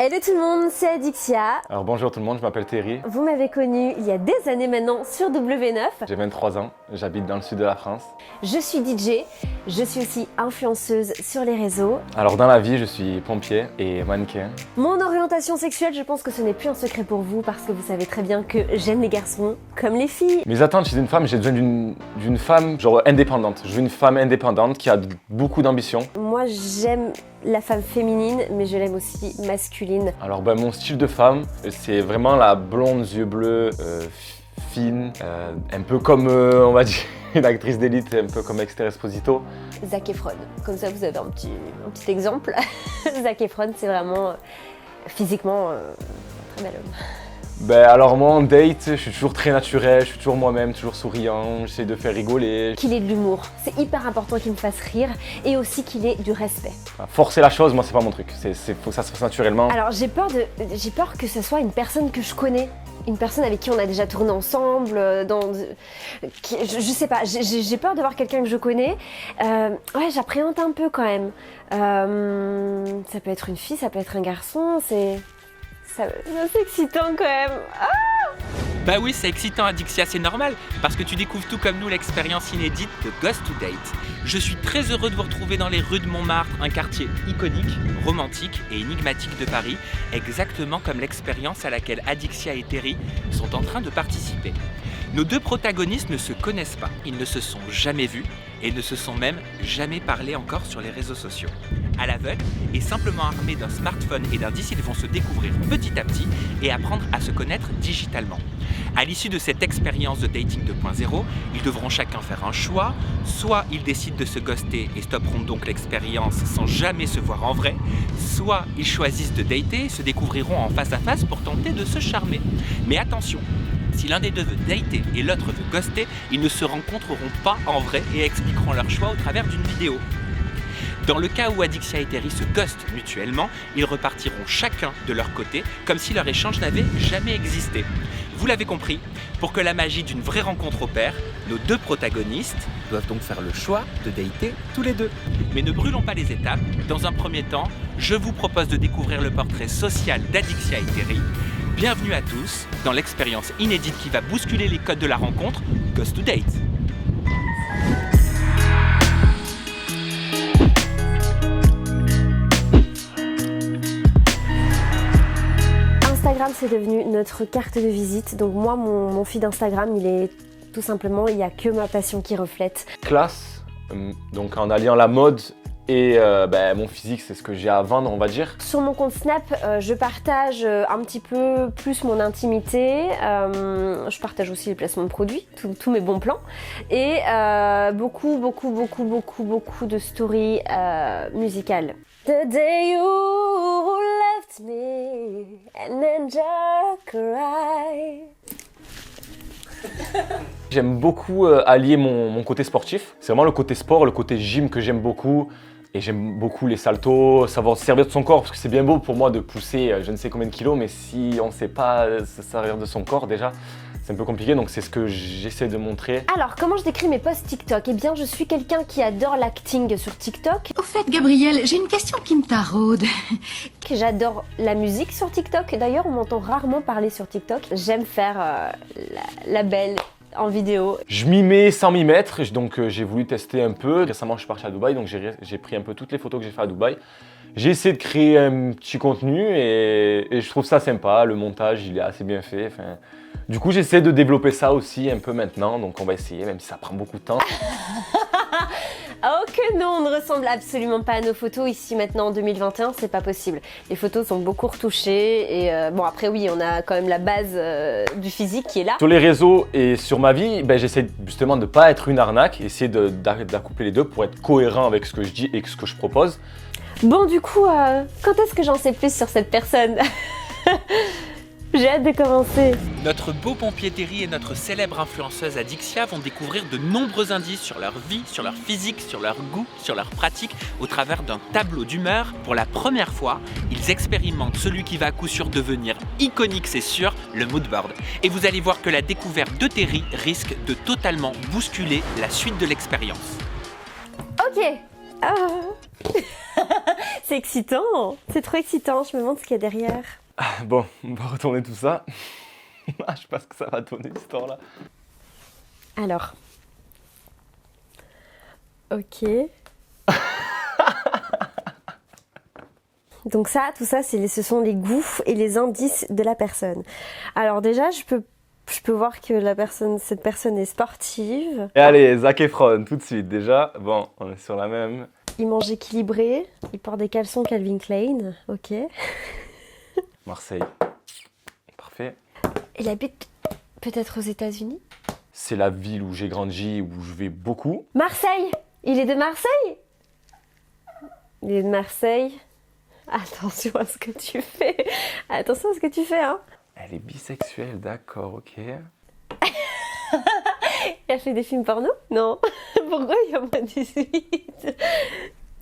Hello tout le monde, c'est Adixia. Alors bonjour tout le monde, je m'appelle Thierry. Vous m'avez connue il y a des années maintenant sur W9. J'ai 23 ans, j'habite dans le sud de la France. Je suis DJ, je suis aussi influenceuse sur les réseaux. Alors dans la vie, je suis pompier et mannequin. Mon orientation sexuelle, je pense que ce n'est plus un secret pour vous parce que vous savez très bien que j'aime les garçons comme les filles. Mes attentes chez une femme, j'ai besoin d'une femme genre indépendante. Je veux une femme indépendante qui a beaucoup d'ambition. Moi j'aime la femme féminine, mais je l'aime aussi masculine. Alors mon style de femme, c'est vraiment la blonde, yeux bleus, fine, un peu comme, on va dire, une actrice d'élite, un peu comme Esther Esposito. Zac Efron, comme ça vous avez un petit exemple. Zac Efron, c'est vraiment physiquement un très bel homme. Alors moi en date, je suis toujours très naturel, je suis toujours moi-même, toujours souriant, j'essaie de faire rigoler. Qu'il ait de l'humour, c'est hyper important qu'il me fasse rire et aussi qu'il ait du respect. Forcer la chose, moi c'est pas mon truc, faut que ça se fasse naturellement. Alors j'ai peur que ce soit une personne que je connais, une personne avec qui on a déjà tourné ensemble, je sais pas, j'ai peur de voir quelqu'un que je connais. Ouais, j'appréhende un peu quand même. Ça peut être une fille, ça peut être un garçon, c'est excitant quand même. Bah oui, c'est excitant Adixia, c'est normal, parce que tu découvres tout comme nous l'expérience inédite de Ghost to Date. Je suis très heureux de vous retrouver dans les rues de Montmartre, un quartier iconique, romantique et énigmatique de Paris, exactement comme l'expérience à laquelle Adixia et Thierry sont en train de participer. Nos deux protagonistes ne se connaissent pas, ils ne se sont jamais vus et ne se sont même jamais parlé encore sur les réseaux sociaux. À l'aveugle et simplement armés d'un smartphone et d'un disque, ils vont se découvrir petit à petit et apprendre à se connaître digitalement. À l'issue de cette expérience de dating 2.0, ils devront chacun faire un choix. Soit ils décident de se ghoster et stopperont donc l'expérience sans jamais se voir en vrai, soit ils choisissent de dater et se découvriront en face à face pour tenter de se charmer. Mais attention, si l'un des deux veut dater et l'autre veut ghoster, ils ne se rencontreront pas en vrai et expliqueront leur choix au travers d'une vidéo. Dans le cas où Adixia et Thierry se ghostent mutuellement, ils repartiront chacun de leur côté comme si leur échange n'avait jamais existé. Vous l'avez compris, pour que la magie d'une vraie rencontre opère, nos deux protagonistes doivent donc faire le choix de dater tous les deux. Mais ne brûlons pas les étapes. Dans un premier temps, je vous propose de découvrir le portrait social d'Adixia et Thierry. Bienvenue à tous dans l'expérience inédite qui va bousculer les codes de la rencontre, Ghost to Date. Instagram, c'est devenu notre carte de visite. Donc moi, mon feed Instagram, il est tout simplement, il n'y a que ma passion qui reflète. Classe, donc en alliant la mode et mon physique, c'est ce que j'ai à vendre, on va dire. Sur mon compte Snap, je partage un petit peu plus mon intimité. Je partage aussi les placements de produits, tous mes bons plans. Et beaucoup de stories musicales. The day you left me and then just cry. J'aime beaucoup allier mon côté sportif. C'est vraiment le côté sport, le côté gym que j'aime beaucoup. Et j'aime beaucoup les saltos, savoir se servir de son corps, parce que c'est bien beau pour moi de pousser je ne sais combien de kilos, mais si on ne sait pas se servir de son corps déjà, c'est un peu compliqué, donc c'est ce que j'essaie de montrer. Alors, comment je décris mes posts TikTok? Eh bien, je suis quelqu'un qui adore l'acting sur TikTok. Au fait, Gabriel, j'ai une question qui me taraude. J'adore la musique sur TikTok. D'ailleurs, on m'entend rarement parler sur TikTok. J'aime faire la belle en vidéo. Je m'y mets sans m'y mettre, donc j'ai voulu tester un peu. Récemment, je suis parti à Dubaï, donc j'ai pris un peu toutes les photos que j'ai fait à Dubaï. J'ai essayé de créer un petit contenu et je trouve ça sympa. Le montage, il est assez bien fait. Enfin, du coup, j'essaie de développer ça aussi un peu maintenant, donc on va essayer, même si ça prend beaucoup de temps. Oh que non, on ne ressemble absolument pas à nos photos ici maintenant en 2021, c'est pas possible. Les photos sont beaucoup retouchées et bon après oui, on a quand même la base du physique qui est là. Sur les réseaux et sur ma vie, j'essaie justement de ne pas être une arnaque, essayer d'accoupler les deux pour être cohérent avec ce que je dis et ce que je propose. Bon du coup, quand est-ce que j'en sais plus sur cette personne? J'ai hâte de commencer. Notre beau pompier Thierry et notre célèbre influenceuse Adixia vont découvrir de nombreux indices sur leur vie, sur leur physique, sur leur goût, sur leur pratique, au travers d'un tableau d'humeur. Pour la première fois, ils expérimentent celui qui va à coup sûr devenir iconique, c'est sûr, le mood board. Et vous allez voir que la découverte de Thierry risque de totalement bousculer la suite de l'expérience. Ok. C'est excitant, c'est trop excitant, je me demande ce qu'il y a derrière. Bon, on va retourner tout ça. Je pense que ça va donner cette histoire-là. Alors. Ok. Donc ça, tout ça, ce sont les goûts et les indices de la personne. Alors déjà, je peux voir que cette personne est sportive. Et allez, Zac Efron, tout de suite. Déjà, bon, on est sur la même. Il mange équilibré, il porte des caleçons Calvin Klein, ok. Marseille. Parfait. Il habite peut-être aux États-Unis. C'est la ville où j'ai grandi, où je vais beaucoup. Marseille! Il est de Marseille? Il est de Marseille. Attention à ce que tu fais. Attention à ce que tu fais, hein. Elle est bisexuelle, d'accord, ok. Il a fait des films porno? Non. Pourquoi il y a moins de 18?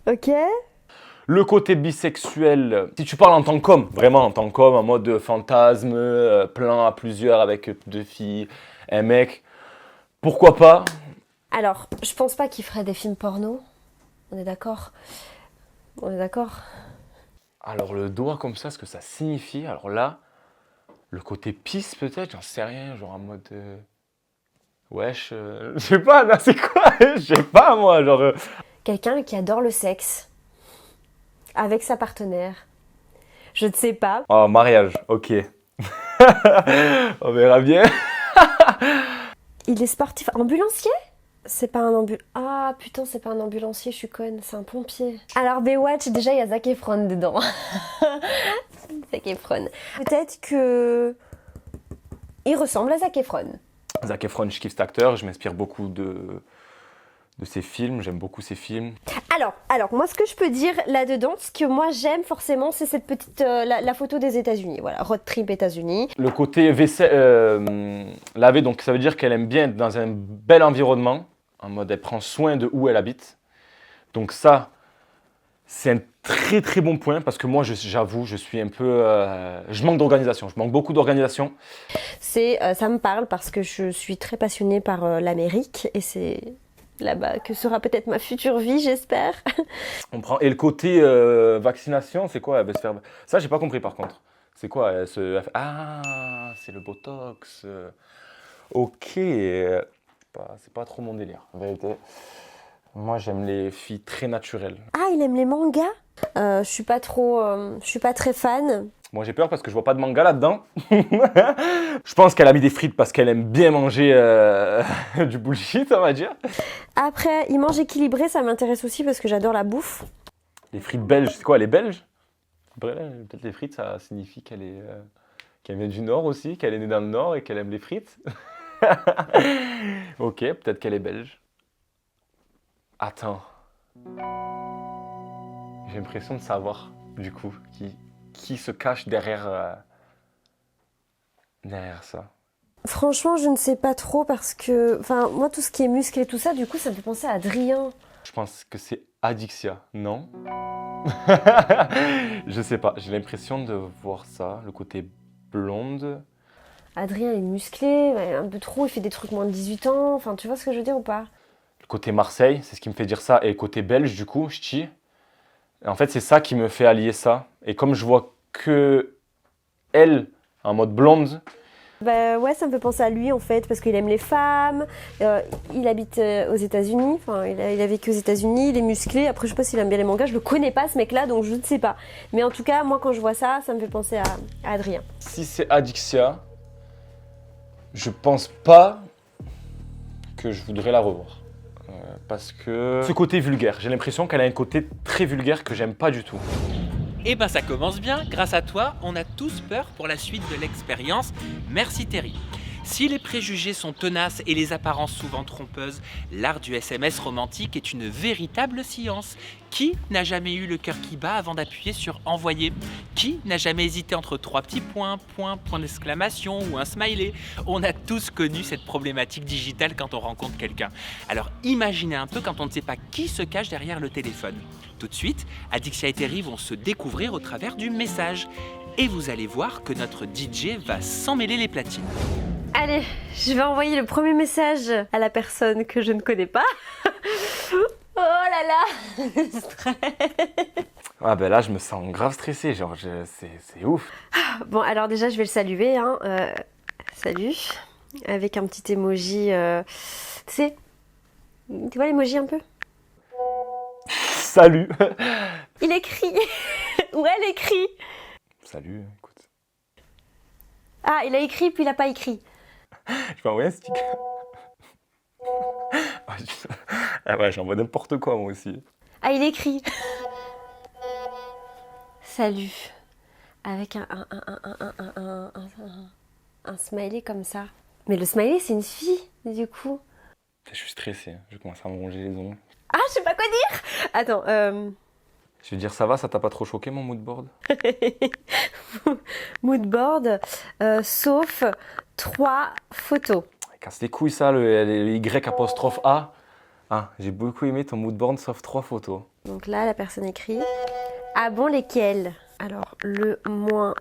Ok. Le côté bisexuel, si tu parles en tant qu'homme, vraiment en tant qu'homme, en mode fantasme, plan à plusieurs avec 2 filles, un mec, pourquoi pas? Alors, je pense pas qu'il ferait des films porno. On est d'accord? On est d'accord? Alors le doigt comme ça, ce que ça signifie, alors là, le côté pisse peut-être, j'en sais rien, genre en mode... wesh, je sais pas, non, c'est quoi? Je sais pas moi, genre... Quelqu'un qui adore le sexe. Avec sa partenaire. Je ne sais pas. Oh, mariage, ok. On verra bien. Il est sportif. Ambulancier? C'est pas un Ah putain, c'est pas un ambulancier, je suis conne, c'est un pompier. Alors Baywatch, déjà il y a Zac Efron dedans. Zac Efron. Peut-être que... il ressemble à Zac Efron. Zac Efron, je kiffe cet acteur, je m'inspire beaucoup de ses films, j'aime beaucoup ses films. Alors, moi ce que je peux dire là-dedans, ce que moi j'aime forcément, c'est cette petite, la photo des États-Unis, voilà, road trip États-Unis. Le côté lavé, donc ça veut dire qu'elle aime bien être dans un bel environnement, en mode elle prend soin de où elle habite. Donc ça, c'est un très très bon point parce que moi j'avoue, je suis un peu, je manque d'organisation, je manque beaucoup d'organisation. Ça me parle parce que je suis très passionnée par l'Amérique et c'est là-bas que sera peut-être ma future vie, j'espère. Et le côté vaccination, c'est quoi? Elle veut se faire... Ça, j'ai pas compris par contre. C'est quoi? Ah, c'est le Botox. Ok. C'est pas trop mon délire, en vérité. Moi, j'aime les filles très naturelles. Ah, il aime les mangas? Je suis pas très fan. Moi, j'ai peur parce que je vois pas de manga là-dedans. Je pense qu'elle a mis des frites parce qu'elle aime bien manger du bullshit, on va dire. Après, il mange équilibré, ça m'intéresse aussi parce que j'adore la bouffe. Les frites belges, c'est quoi, elle est belge? Peut-être les frites, ça signifie qu'elle vient du Nord aussi, qu'elle est née dans le Nord et qu'elle aime les frites. Ok, peut-être qu'elle est belge. Attends. J'ai l'impression de savoir, du coup, qui se cache derrière ça. Franchement, je ne sais pas trop parce que... Enfin, moi, tout ce qui est musclé et tout ça, du coup, ça me fait penser à Adrien. Je pense que c'est Adixia, non? Je sais pas, j'ai l'impression de voir ça, le côté blonde. Adrien est musclé, un peu trop, il fait des trucs moins de 18 ans. Enfin, tu vois ce que je veux dire ou pas? Le côté Marseille, c'est ce qui me fait dire ça. Et le côté belge, du coup, ch'ti. En fait, c'est ça qui me fait allier ça. Et comme je vois que elle, en mode blonde... Bah ouais, ça me fait penser à lui en fait, parce qu'il aime les femmes, il habite aux États-Unis, enfin il a vécu aux États-Unis, il est musclé, après je sais pas s'il aime bien les mangas, je le connais pas ce mec-là, donc je ne sais pas. Mais en tout cas, moi quand je vois ça, ça me fait penser à Adrien. Si c'est Adixia, je pense pas que je voudrais la revoir. Parce que... Ce côté vulgaire, j'ai l'impression qu'elle a un côté très vulgaire que j'aime pas du tout. Eh ben ça commence bien, grâce à toi, on a tous peur pour la suite de l'expérience. Merci Terry. Si les préjugés sont tenaces et les apparences souvent trompeuses, l'art du SMS romantique est une véritable science. Qui n'a jamais eu le cœur qui bat avant d'appuyer sur envoyer? Qui n'a jamais hésité entre 3 petits points, point d'exclamation ou un smiley? On a tous connu cette problématique digitale quand on rencontre quelqu'un. Alors imaginez un peu quand on ne sait pas qui se cache derrière le téléphone. Tout de suite, Adixia et Terry vont se découvrir au travers du message. Et vous allez voir que notre DJ va s'en mêler les platines. Allez, je vais envoyer le premier message à la personne que je ne connais pas. Oh là là, le stress. Ah ben là, je me sens grave stressé, genre, c'est ouf. Bon, alors déjà, je vais le saluer, hein. Salut. Avec un petit emoji, tu vois l'emoji un peu? Salut. Il écrit. Ou elle écrit. Salut, écoute. Ah, il a écrit, puis il a pas écrit. Je peux envoyer un sticker. Ah ouais, j'envoie n'importe quoi, moi aussi. Ah, il écrit. Salut. Avec un smiley comme ça. Mais le smiley, c'est une fille, du coup. Je suis stressé, je commence à me ronger les ongles. Ah, je sais pas quoi dire. Attends, Je veux dire, ça va, ça t'a pas trop choqué, mon moodboard? moodboard, sauf 3 photos. Casse les couilles, ça, le Y apostrophe A. Ah, j'ai beaucoup aimé ton moodboard, sauf 3 photos. Donc là, la personne écrit. Ah bon, lesquels? Alors, le moins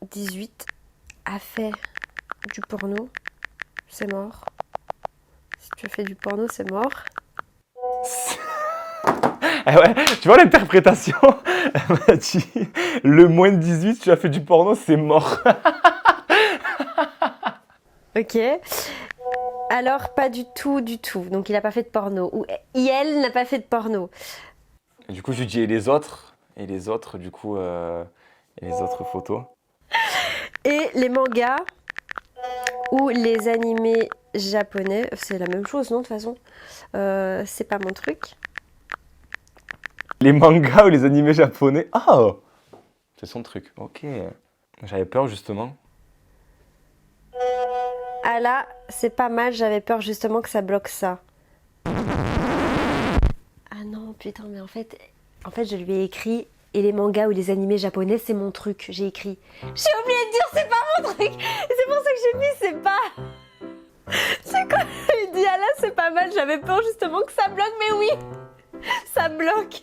18 a fait du porno, c'est mort. Si tu as fait du porno, c'est mort. Ah ouais, tu vois l'interprétation? Elle m'a dit, le moins de 18, tu as fait du porno, c'est mort. Ok. Alors, pas du tout, du tout. Donc, il n'a pas fait de porno. Ou elle n'a pas fait de porno. Et du coup, je lui dis, et les autres? Et les autres, du coup, et les autres photos? Et les mangas ou les animés japonais, c'est la même chose, non, de toute façon. C'est pas mon truc. Les mangas ou les animés japonais? Ah! C'est son truc, ok. J'avais peur, justement. Ah là, c'est pas mal, j'avais peur justement que ça bloque ça. Ah non, putain, mais en fait, je lui ai écrit et les mangas ou les animés japonais, c'est mon truc. J'ai écrit. J'ai oublié de dire, c'est pas mon truc. Et c'est pour ça que j'ai mis, c'est pas. C'est quoi? Il dit, ah là, c'est pas mal, j'avais peur justement que ça bloque, mais oui, ça bloque.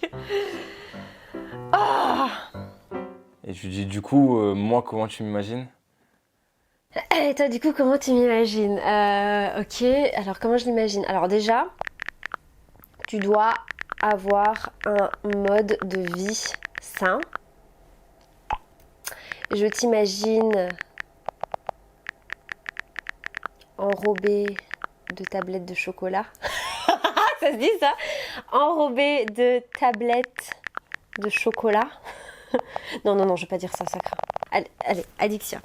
Ah. Et je lui dis, du coup, moi, comment tu m'imagines? Et toi, du coup, comment tu m'imagines? Ok, alors comment je l'imagine? Alors déjà, tu dois avoir un mode de vie sain. Je t'imagine enrobée de tablettes de chocolat. Ça se dit ça? Enrobée de tablettes de chocolat. Non, non, non, je vais pas dire ça, ça craint. Allez, allez, Adixia.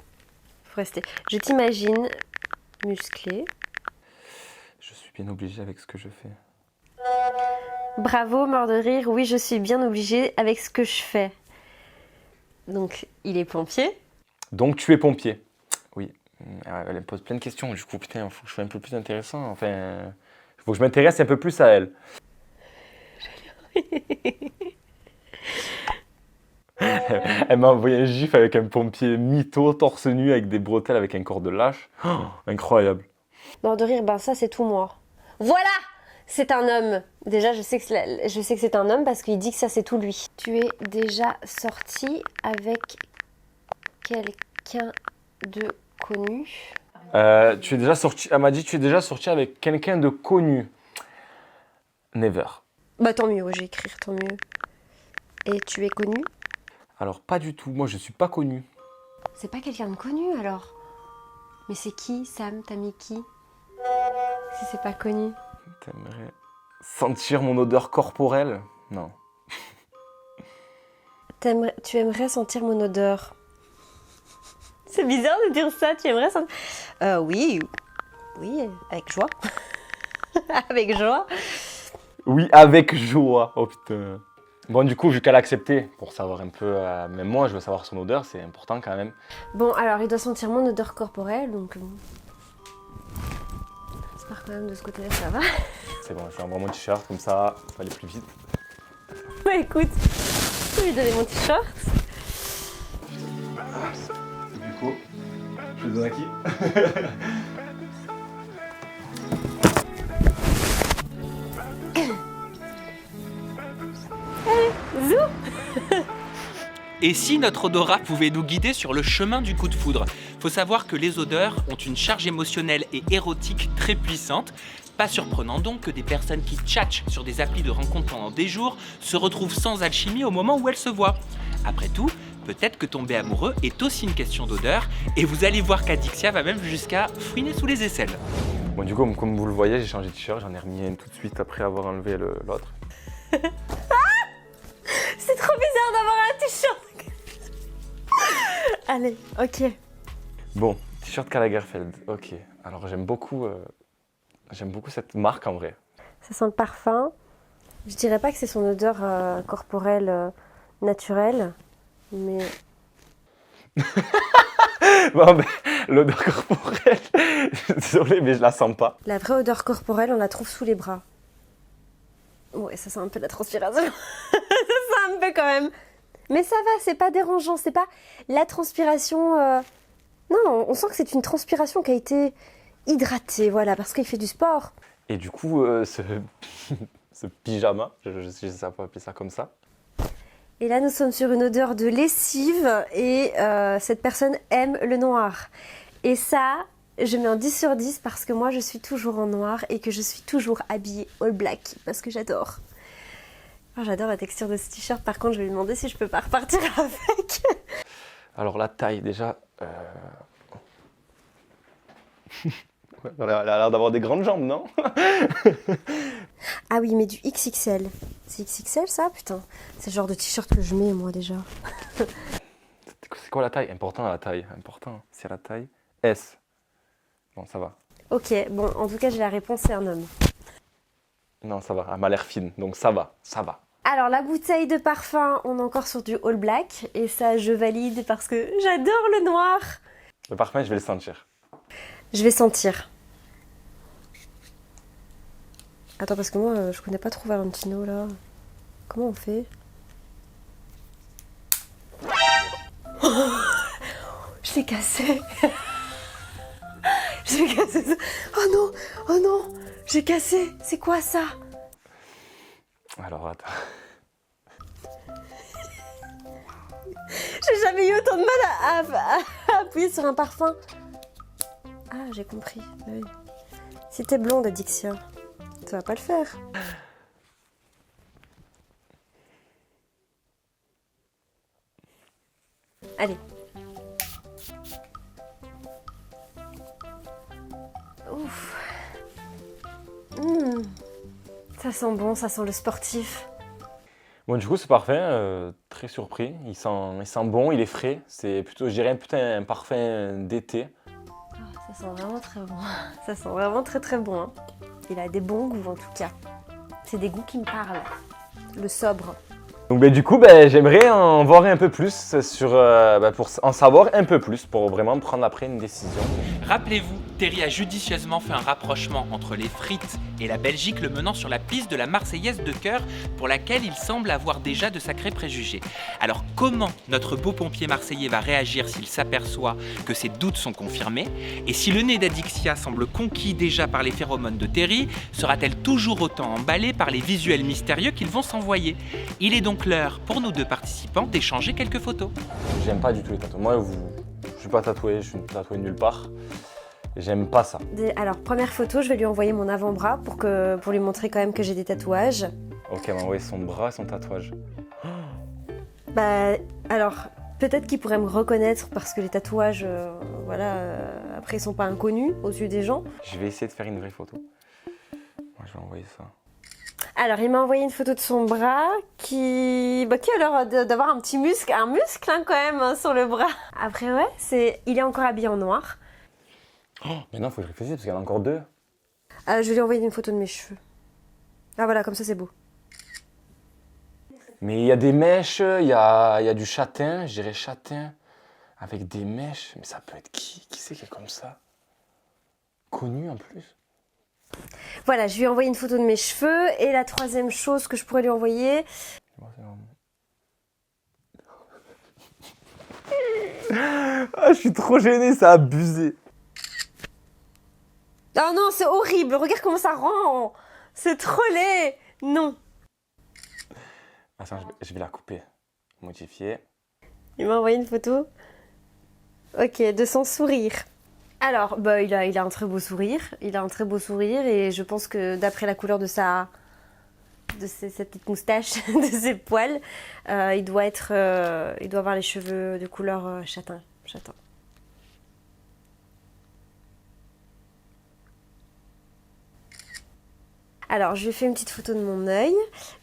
Faut rester. Je t'imagine musclé. Je suis bien obligée avec ce que je fais. Bravo, mort de rire. Oui, je suis bien obligée avec ce que je fais. Donc, il est pompier. Donc, tu es pompier. Oui. Elle me pose plein de questions. Du coup, putain, il faut que je sois un peu plus intéressant. Enfin, il faut que je m'intéresse un peu plus à elle. Elle m'a envoyé un gif avec un pompier mytho, torse nu, avec des bretelles, avec un corps de lâche. Oh, incroyable. Mort de rire, ben ça, c'est tout moi. Voilà! C'est un homme. Déjà, je sais que c'est un homme parce qu'il dit que ça, c'est tout lui. Tu es déjà sorti avec quelqu'un de connu? Tu es déjà sorti. Elle m'a dit, tu es déjà sorti avec quelqu'un de connu. Never. Bah tant mieux, j'ai écrit tant mieux. Et tu es connu? Alors, pas du tout. Moi, je suis pas connu. C'est pas quelqu'un de connu alors? Mais c'est qui, Sam? T'as mis qui? Si c'est pas connu. T'aimerais sentir mon odeur corporelle? Non. Tu aimerais sentir mon odeur? C'est bizarre de dire ça, tu aimerais sentir... Oui, oui, avec joie. Avec joie. Oui, avec joie. Oh putain. Bon, du coup, vu qu'elle a accepté, pour savoir un peu, même moi, je veux savoir son odeur, c'est important quand même. Bon, alors, il doit sentir mon odeur corporelle, donc... J'espère quand même de ce côté-là, ça va. C'est bon, je vais envoyer mon t-shirt, comme ça va aller plus vite. Ouais, écoute, je vais lui donner mon t-shirt. Du coup, je le donne à qui? Zou. Et si notre odorat pouvait nous guider sur le chemin du coup de foudre? Faut savoir que les odeurs ont une charge émotionnelle et érotique très puissante. Pas surprenant donc que des personnes qui tchatchent sur des applis de rencontres pendant des jours se retrouvent sans alchimie au moment où elles se voient. Après tout, peut-être que tomber amoureux est aussi une question d'odeur, et vous allez voir qu'Adixia va même jusqu'à fouiner sous les aisselles. Bon, du coup, comme vous le voyez, j'ai changé de t-shirt, j'en ai remis un tout de suite après avoir enlevé l'autre. C'est trop bizarre d'avoir un t-shirt. Allez, ok. Bon, t-shirt Karl Lagerfeld, ok. Alors j'aime beaucoup cette marque en vrai. Ça sent le parfum. Je dirais pas que c'est son odeur corporelle naturelle, mais... Bon, ben, l'odeur corporelle, désolé, mais je la sens pas. La vraie odeur corporelle, on la trouve sous les bras. Ouais, ça sent un peu la transpiration. Ça sent un peu quand même. Mais ça va, c'est pas dérangeant, c'est pas la transpiration... Non, on sent que c'est une transpiration qui a été hydratée, voilà, parce qu'il fait du sport. Et du coup, ce pyjama, je sais pas appeler ça comme ça. Et là, nous sommes sur une odeur de lessive et cette personne aime le noir. Et ça, je mets un 10 sur 10 parce que moi, je suis toujours en noir et que je suis toujours habillée all black parce que j'adore. Oh, j'adore la texture de ce t-shirt. Par contre, je vais lui demander si je peux pas repartir avec. Alors la taille, déjà... Elle a l'air d'avoir des grandes jambes, non? Ah oui, mais du XXL. C'est XXL ça? Putain, c'est le genre de t-shirt que je mets moi déjà. C'est quoi la taille? Important la taille, important. C'est la taille S. Bon, ça va. Ok, bon, en tout cas, j'ai la réponse, c'est un homme. Non, ça va, elle m'a l'air fine, donc ça va, ça va. Alors, la bouteille de parfum, on est encore sur du all black. Et ça, je valide parce que j'adore le noir. Le parfum, je vais le sentir. Je vais sentir. Attends, parce que moi, je connais pas trop Valentino, là. Comment on fait? Je l'ai cassé. J'ai cassé ça. Oh non, j'ai cassé. C'est quoi ça? Alors, attends. J'ai jamais eu autant de mal à appuyer sur un parfum. Ah, j'ai compris. Oui. Si t'es blonde, Adixia, ça va pas le faire. Allez. Ouf. Ça sent bon, ça sent le sportif. Bon, du coup, ce parfum, très surpris. Il sent bon, il est frais. C'est plutôt, je dirais, un parfum d'été. Ça sent vraiment très bon. Ça sent vraiment très très bon. Hein. Il a des bons goûts en tout cas. C'est des goûts qui me parlent. Le sobre. Donc du coup, j'aimerais en voir un peu plus sur, pour en savoir un peu plus pour vraiment prendre après une décision. Rappelez-vous, Terry a judicieusement fait un rapprochement entre les frites et la Belgique, le menant sur la piste de la Marseillaise de cœur pour laquelle il semble avoir déjà de sacrés préjugés. Alors comment notre beau pompier marseillais va réagir s'il s'aperçoit que ses doutes sont confirmés? Et si le nez d'Adixia semble conquis déjà par les phéromones de Terry, sera-t-elle toujours autant emballée par les visuels mystérieux qu'ils vont s'envoyer? Il est donc l'heure pour nous deux participants d'échanger quelques photos. J'aime pas du tout les tatouages. Moi, je suis pas tatoué, je suis tatoué nulle part. J'aime pas ça. Alors, première photo, je vais lui envoyer mon avant-bras pour lui montrer quand même que j'ai des tatouages. Ok, elle m'a envoyé son bras et son tatouage. Alors, peut-être qu'il pourrait me reconnaître parce que les tatouages, après, ils sont pas inconnus aux yeux des gens. Je vais essayer de faire une vraie photo. Moi, je vais envoyer ça. Alors, il m'a envoyé une photo de son bras qui a l'air d'avoir un muscle hein, quand même hein, sur le bras. Après, ouais, il est encore habillé en noir. Oh, mais non, faut que je réfléchisse parce qu'il y en a encore deux. Je vais lui envoyer une photo de mes cheveux. Ah voilà, comme ça c'est beau. Mais il y a des mèches, il y a du châtain, je dirais châtain, avec des mèches. Mais ça peut être qui? Qui c'est qui est comme ça? Connu en plus. Voilà, je lui ai envoyé une photo de mes cheveux. Et la troisième chose que je pourrais lui envoyer... Ah, je suis trop gêné, ça a abusé. Oh non, c'est horrible. Regarde comment ça rend. C'est trop laid. Non. Attends, je vais la couper. Modifier. Il m'a envoyé une photo. Ok, de son sourire. Alors, bah, il a un très beau sourire. Il a un très beau sourire et je pense que d'après la couleur de sa petite moustache, de ses poils, il doit avoir les cheveux de couleur châtain. Alors, je lui ai fait une petite photo de mon œil.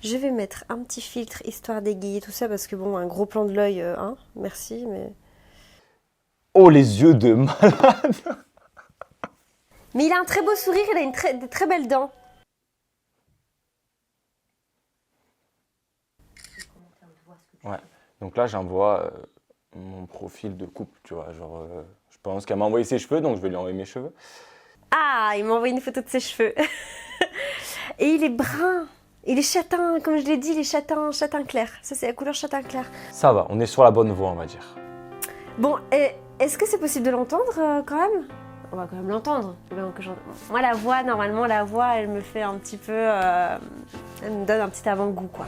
Je vais mettre un petit filtre histoire d'égayer tout ça parce que bon, un gros plan de l'œil, hein, merci, mais... Oh, les yeux de malade. Mais il a un très beau sourire, il a des très belles dents. Ouais, donc là j'envoie mon profil de couple, tu vois, genre je pense qu'elle m'a envoyé ses cheveux, donc je vais lui envoyer mes cheveux. Ah, il m'a envoyé une photo de ses cheveux. Et il est brun, il est châtain, comme je l'ai dit, il est châtain clair. Ça c'est la couleur châtain clair. Ça va, on est sur la bonne voie, on va dire. Bon, est-ce que c'est possible de l'entendre quand même? On va quand même l'entendre. Moi la voix, normalement la voix, elle me fait un petit peu... elle me donne un petit avant-goût quoi.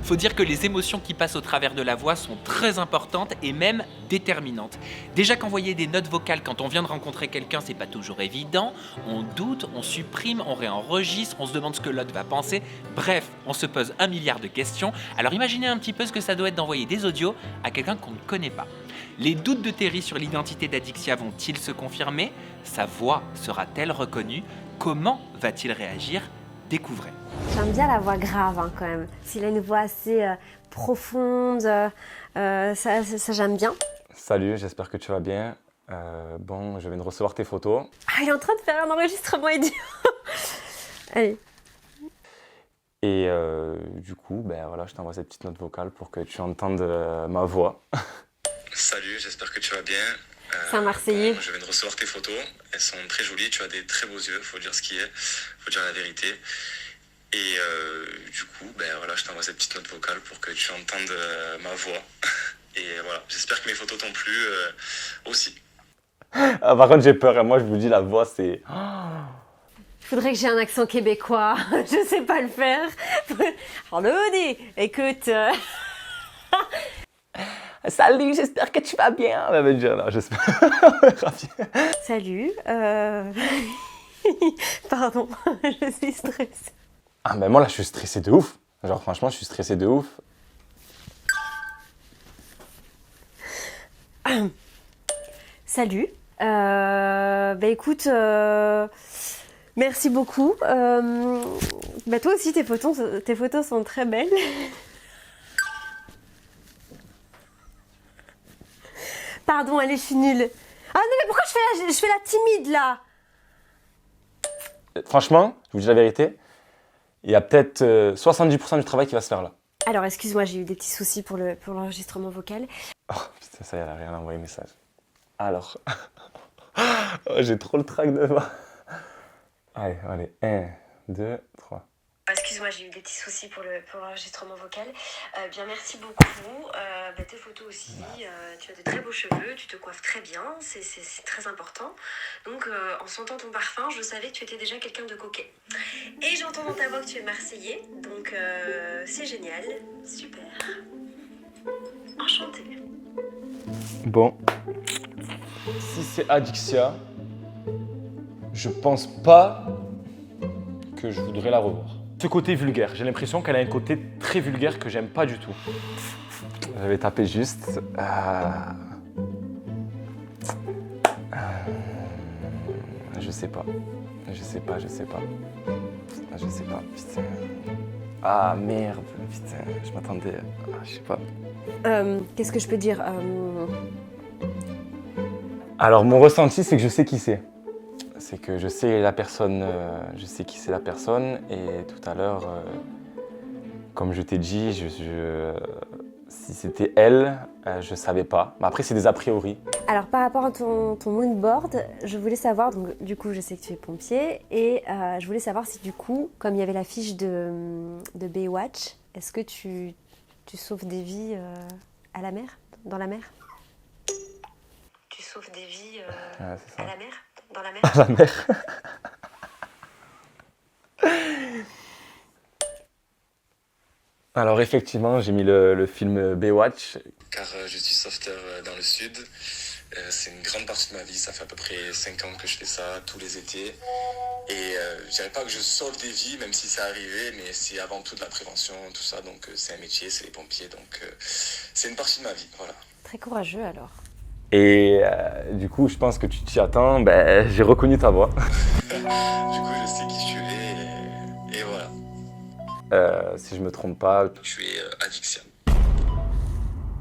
Faut dire que les émotions qui passent au travers de la voix sont très importantes et même déterminantes. Déjà qu'envoyer des notes vocales quand on vient de rencontrer quelqu'un, c'est pas toujours évident. On doute, on supprime, on réenregistre, on se demande ce que l'autre va penser. Bref, on se pose 1 milliard de questions. Alors imaginez un petit peu ce que ça doit être d'envoyer des audios à quelqu'un qu'on ne connaît pas. Les doutes de Terry sur l'identité d'Adixia vont-ils se confirmer? Sa voix sera-t-elle reconnue? Comment va-t-il réagir? Découvrez. J'aime bien la voix grave hein, quand même. S'il a une voix assez profonde, ça j'aime bien. Salut, j'espère que tu vas bien. Bon, je viens de recevoir tes photos. Ah, il est en train de faire un enregistrement idiot. Allez. Et du coup, ben voilà, je t'envoie cette petite note vocale pour que tu entendes ma voix. Salut, j'espère que tu vas bien. C'est un Marseillais. Bon, je viens de recevoir tes photos, elles sont très jolies, tu as des très beaux yeux, faut dire ce qui est, faut dire la vérité. Et du coup, ben voilà, je t'envoie cette petite note vocale pour que tu entendes ma voix. Et voilà, j'espère que mes photos t'ont plu aussi. Ah, par contre, j'ai peur, moi je vous dis, la voix c'est... Faudrait que j'ai un accent québécois, je sais pas le faire. Alors Lodi, écoute... Salut, j'espère que tu vas bien. Elle va me dire, non, j'espère. Salut, Pardon, je suis stressée. Ah ben moi là je suis stressé de ouf. Genre franchement je suis stressé de ouf. Salut, bah écoute, merci beaucoup. Bah toi aussi tes photos sont très belles. Pardon, allez, je suis nulle. Ah non mais pourquoi je fais la timide là? Franchement, je vous dis la vérité, il y a peut-être 70% du travail qui va se faire là. Alors excuse-moi, j'ai eu des petits soucis pour l'enregistrement vocal. Oh putain, ça y est, elle a rien envoyé message. Alors, oh, j'ai trop le trac devant. Allez, 1, 2, 3. Excuse-moi, j'ai eu des petits soucis pour l'enregistrement vocal. Bien, merci beaucoup. Tes photos aussi. Tu as de très beaux cheveux, tu te coiffes très bien, c'est très important. Donc, en sentant ton parfum, je savais que tu étais déjà quelqu'un de coquet. Et j'entends dans ta voix que tu es marseillais, donc c'est génial, super. Enchantée. Bon, si c'est Adixia, je pense pas que je voudrais la revoir. Ce côté vulgaire, j'ai l'impression qu'elle a un côté très vulgaire que j'aime pas du tout. Je vais taper juste. Je sais pas. Putain. Ah merde, putain, je m'attendais. Je sais pas. Qu'est-ce que je peux dire Alors mon ressenti, c'est que je sais qui c'est. C'est que je sais la personne, je sais qui c'est la personne, et tout à l'heure, comme je t'ai dit, si c'était elle, je savais pas. Mais après, c'est des a priori. Alors par rapport à ton mood board, je voulais savoir, donc du coup je sais que tu es pompier, et je voulais savoir si du coup, comme il y avait l'affiche de Baywatch, est-ce que tu sauves des vies à la mer, dans la mer? Tu sauves des vies Ouais, c'est ça. à la mer, dans la mer? À la mer. Alors effectivement, j'ai mis le film Baywatch. Car je suis sauveteur dans le sud. C'est une grande partie de ma vie. Ça fait à peu près 5 ans que je fais ça tous les étés. Et je dirais pas que je sauve des vies, même si c'est arrivé, mais c'est avant tout de la prévention, tout ça. Donc c'est un métier, c'est les pompiers. Donc c'est une partie de ma vie. Voilà. Très courageux alors. Et du coup, je pense que tu t'y attends. Ben, j'ai reconnu ta voix. Du coup, je sais qui tu es et voilà. Si je me trompe pas. Tu es Adixia.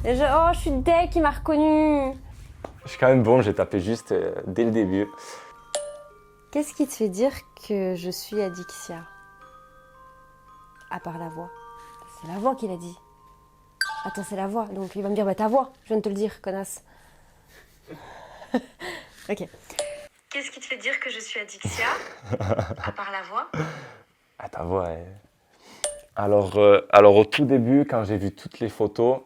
Oh, je suis deg, il m'a reconnu. Je suis quand même bon, j'ai tapé juste dès le début. Qu'est-ce qui te fait dire que je suis Adixia? À part la voix. C'est la voix qui l'a dit. Attends, c'est la voix. Donc il va me dire, bah ta voix, je viens de te le dire, connasse. Ok. Qu'est-ce qui te fait dire que je suis Adixia? À part la voix. Ah, ta voix, alors au tout début, quand j'ai vu toutes les photos,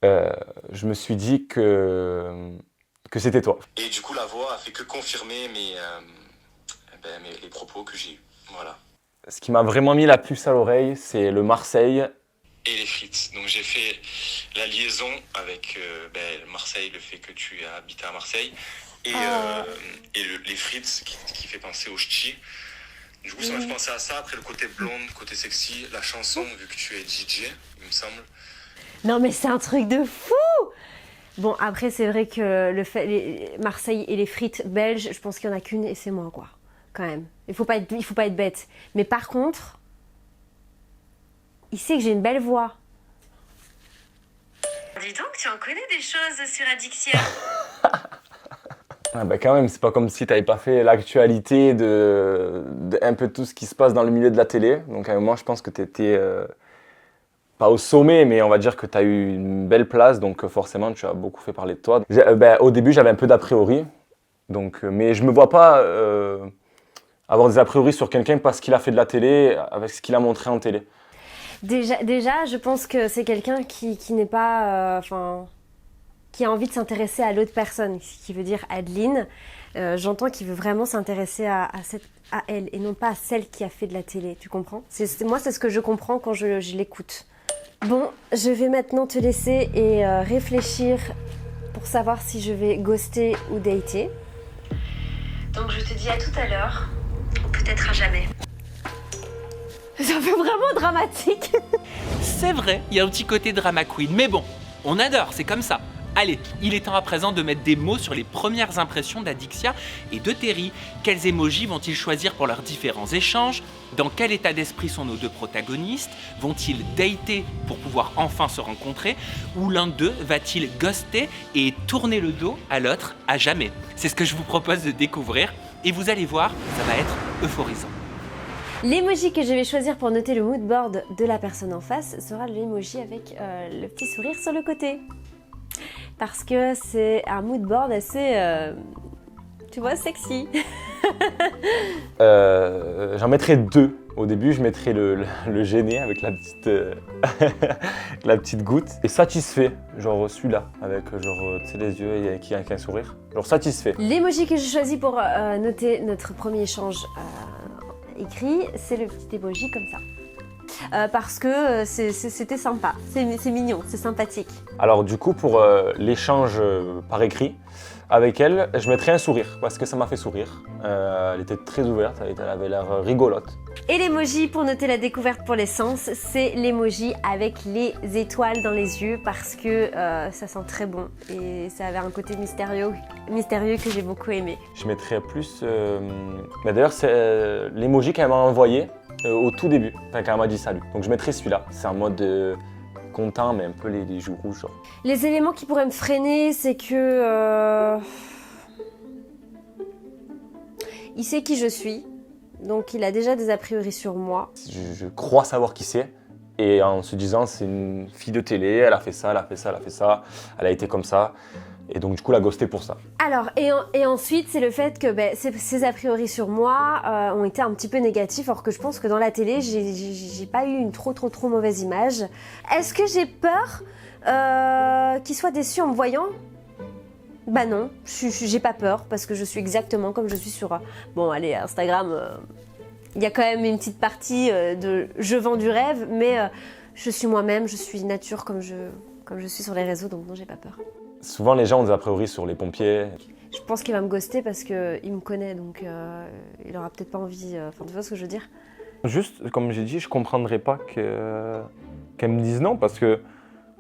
je me suis dit que c'était toi. Et du coup, la voix a fait que confirmer les propos que j'ai eus. Voilà. Ce qui m'a vraiment mis la puce à l'oreille, c'est le Marseille. Et les frites. Donc j'ai fait la liaison avec Marseille, le fait que tu as habité à Marseille, et les frites qui fait penser au ch'ti. Du coup, ça m'a fait penser à ça. Après, le côté blonde, côté sexy, la chanson, vu que tu es DJ, il me semble. Non mais c'est un truc de fou! Bon, après, c'est vrai que Marseille et les frites belges, je pense qu'il n'y en a qu'une et c'est moi, quoi. Quand même. Il faut pas être bête. Mais par contre, il sait que j'ai une belle voix. Dis donc, tu en connais des choses sur Adixia. Ah bah quand même, c'est pas comme si t'avais pas fait l'actualité de un peu tout ce qui se passe dans le milieu de la télé. Donc à un moment, je pense que t'étais pas au sommet, mais on va dire que t'as eu une belle place, donc forcément, tu as beaucoup fait parler de toi. Au début, j'avais un peu d'a priori, donc, mais je me vois pas avoir des a priori sur quelqu'un parce qu'il a fait de la télé, avec ce qu'il a montré en télé. Déjà, je pense que c'est quelqu'un qui n'est pas... qui a envie de s'intéresser à l'autre personne, ce qui veut dire Adeline. J'entends qu'il veut vraiment s'intéresser à elle et non pas à celle qui a fait de la télé, tu comprends? Moi, c'est ce que je comprends quand je l'écoute. Bon, je vais maintenant te laisser et réfléchir pour savoir si je vais ghoster ou dater. Donc je te dis à tout à l'heure, ou peut-être à jamais. Ça fait vraiment dramatique. C'est vrai, il y a un petit côté drama queen, mais bon, on adore, c'est comme ça. Allez, il est temps à présent de mettre des mots sur les premières impressions d'Adixia et de Terry. Quels emojis vont-ils choisir pour leurs différents échanges? Dans quel état d'esprit sont nos deux protagonistes? Vont-ils dater pour pouvoir enfin se rencontrer? Ou l'un d'eux va-t-il ghoster et tourner le dos à l'autre à jamais? C'est ce que je vous propose de découvrir et vous allez voir, ça va être euphorisant. L'emoji que je vais choisir pour noter le mood board de la personne en face sera l'emoji avec le petit sourire sur le côté. Parce que c'est un mood board assez, tu vois, sexy. J'en mettrais deux. Au début, je mettrais le gêné avec la petite, la petite goutte. Et satisfait, genre celui-là, avec genre, tu sais, les yeux qui avec un sourire. Genre satisfait. L'emoji que j'ai choisi pour noter notre premier échange écrit, c'est le petit emoji comme ça. Parce que c'était sympa, c'est mignon, c'est sympathique. Alors du coup, pour l'échange par écrit, avec elle, je mettrais un sourire, parce que ça m'a fait sourire. Elle était très ouverte, elle avait l'air rigolote. Et l'emoji pour noter la découverte pour les sens, c'est l'emoji avec les étoiles dans les yeux, parce que ça sent très bon et ça avait un côté mystérieux que j'ai beaucoup aimé. Je mettrais plus... Mais d'ailleurs, c'est l'emoji qu'elle m'a envoyé au tout début, quand elle m'a dit salut. Donc je mettrais celui-là, c'est un mode... content, mais un peu les joues rouges. Genre. Les éléments qui pourraient me freiner, c'est que... il sait qui je suis, donc il a déjà des a priori sur moi. Je crois savoir qui c'est, et en se disant c'est une fille de télé, elle a fait ça, elle a fait ça, elle a fait ça, elle a été comme ça. Et donc du coup, la ghosté pour ça. Alors, et ensuite, c'est le fait que ces a priori sur moi ont été un petit peu négatifs, alors que je pense que dans la télé, j'ai pas eu une trop mauvaise image. Est-ce que j'ai peur qu'il soit déçu en me voyant? Bah non, j'ai pas peur, parce que je suis exactement comme je suis sur... Bon, allez, Instagram, il y a quand même une petite partie de « je vends du rêve », mais Je suis moi-même, je suis nature comme je suis sur les réseaux, donc non, j'ai pas peur. Souvent, les gens ont des a priori sur les pompiers. Je pense qu'il va me ghoster parce qu'il me connaît, donc il aura peut-être pas envie... Enfin, tu vois ce que je veux dire? Juste, comme j'ai dit, je comprendrais pas qu'elle me dise non, parce que,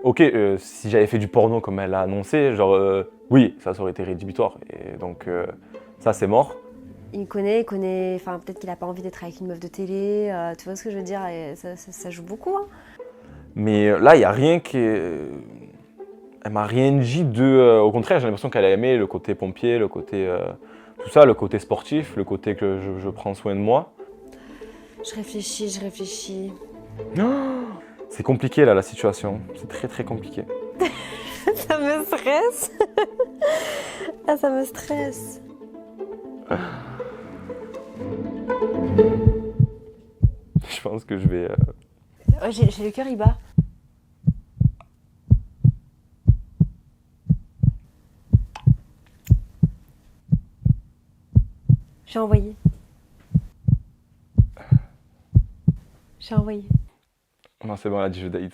ok, si j'avais fait du porno comme elle a annoncé, genre, oui, ça aurait été rédhibitoire, et donc ça, c'est mort. Il me connaît, enfin peut-être qu'il a pas envie d'être avec une meuf de télé, tu vois ce que je veux dire, et ça joue beaucoup. Hein. Mais là, il n'y a rien qui est... Elle m'a rien dit de... au contraire, j'ai l'impression qu'elle a aimé le côté pompier, le côté... tout ça, le côté sportif, le côté que je prends soin de moi. Je réfléchis. C'est compliqué là, la situation. C'est très très compliqué. Ça me stresse. Ah, ça me stresse. Je pense que je vais... Ouais, j'ai le cœur, il bat. J'ai envoyé. Non, c'est bon, elle a dit je date.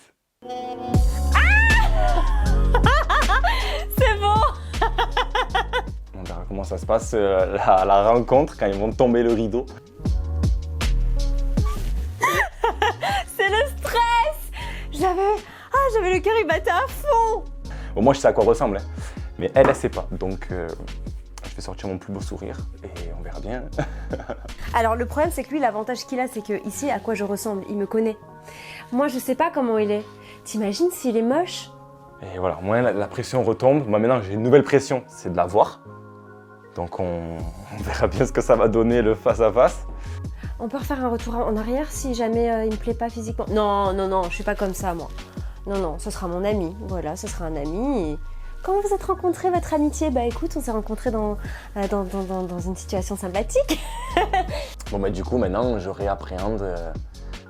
C'est bon. On verra comment ça se passe, la rencontre, quand ils vont tomber le rideau. C'est le stress. J'avais le cœur, il battait à fond. Bon, moi, je sais à quoi ressemble, hein. Mais elle sait pas. Donc, je vais sortir mon plus beau sourire et on verra bien. Alors le problème c'est que lui, l'avantage qu'il a, c'est que ici, à quoi je ressemble, il me connaît. Moi, je sais pas comment il est. T'imagines s'il est moche? Et voilà, moi, la pression retombe. Moi, maintenant, j'ai une nouvelle pression, c'est de la voir. Donc, on verra bien ce que ça va donner le face-à-face. On peut refaire un retour en arrière si jamais il me plaît pas physiquement? Non, je suis pas comme ça, moi. Non, ce sera mon ami. Voilà, ce sera un ami. Et... Comment vous êtes rencontrés, votre amitié? Bah écoute, on s'est rencontrés dans une situation sympathique. Bon, bah du coup, maintenant, je réappréhende